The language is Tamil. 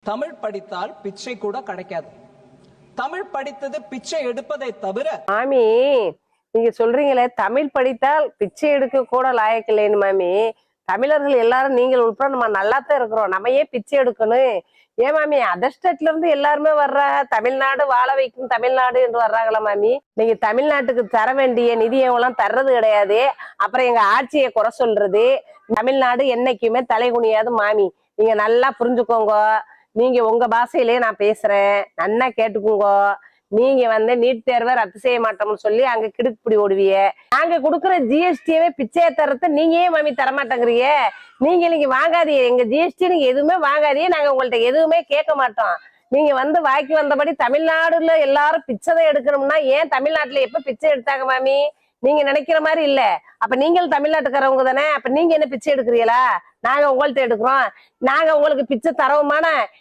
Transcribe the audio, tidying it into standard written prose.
தமிழ் படித்தால் பிச்சை கூட கிடைக்காது. தமிழ் படித்தது பிச்சை எடுப்பதை தவிர. மாமி நீங்க சொல்றீங்களே தமிழ் படித்தால் பிச்சை எடுக்க கூட லாயக்கில்லைன்னு மாமி. தமிழர்கள் எல்லாரும் நீங்கள் உட்பட நம்ம நல்லாத்தான் இருக்கிறோம். நம்ம ஏன் பிச்சை எடுக்கணும்? ஏன் மாமி அதர் ஸ்டேட்ல இருந்து எல்லாருமே வர்றாங்க. தமிழ்நாடு வாழ வைக்கும் தமிழ்நாடு என்று வர்றாங்களா மாமி? நீங்க தமிழ்நாட்டுக்கு தர வேண்டிய நிதியெல்லாம் தர்றது கிடையாது. அப்புறம் எங்க ஆட்சியை குறை சொல்றது. தமிழ்நாடு என்னைக்குமே தலை குனியாது மாமி. நீங்க நல்லா புரிஞ்சுக்கோங்க. நீங்க உங்க பாஷையிலேயே நான் பேசுறேன், நல்லா கேட்டுக்கோங்க. நீங்க நீட் தேர்வை ரத்து செய்ய மாட்டோம்னு சொல்லி அங்க கிடுக்குப்பிடி ஓடுவிய. நாங்க கொடுக்குற ஜிஎஸ்டியவே பிச்சையை தரத்தை நீங்க ஏன் மாமி தரமாட்டேங்கிறீங்க? நீங்க வாங்காதீங்க, எங்க ஜிஎஸ்டி நீங்க எதுவுமே வாங்காதீங்க. நாங்க உங்கள்ட்ட எதுவுமே கேட்க மாட்டோம். நீங்க வாய்க்கு வந்தபடி தமிழ்நாடுல எல்லாரும் பிச்சை தான் எடுக்கணும்னா ஏன் தமிழ்நாட்டுல எப்ப பிச்சை எடுத்தாங்க மாமி? நீங்க நினைக்கிற மாதிரி இல்ல. அப்ப நீங்கள் தமிழ்நாட்டுக்காரவங்க தானே. அப்ப நீங்க என்ன பிச்சை எடுக்கிறீங்களா? நாங்க உங்கள்ட்ட எடுக்கிறோம். நாங்க உங்களுக்கு பிச்சை தரவுமான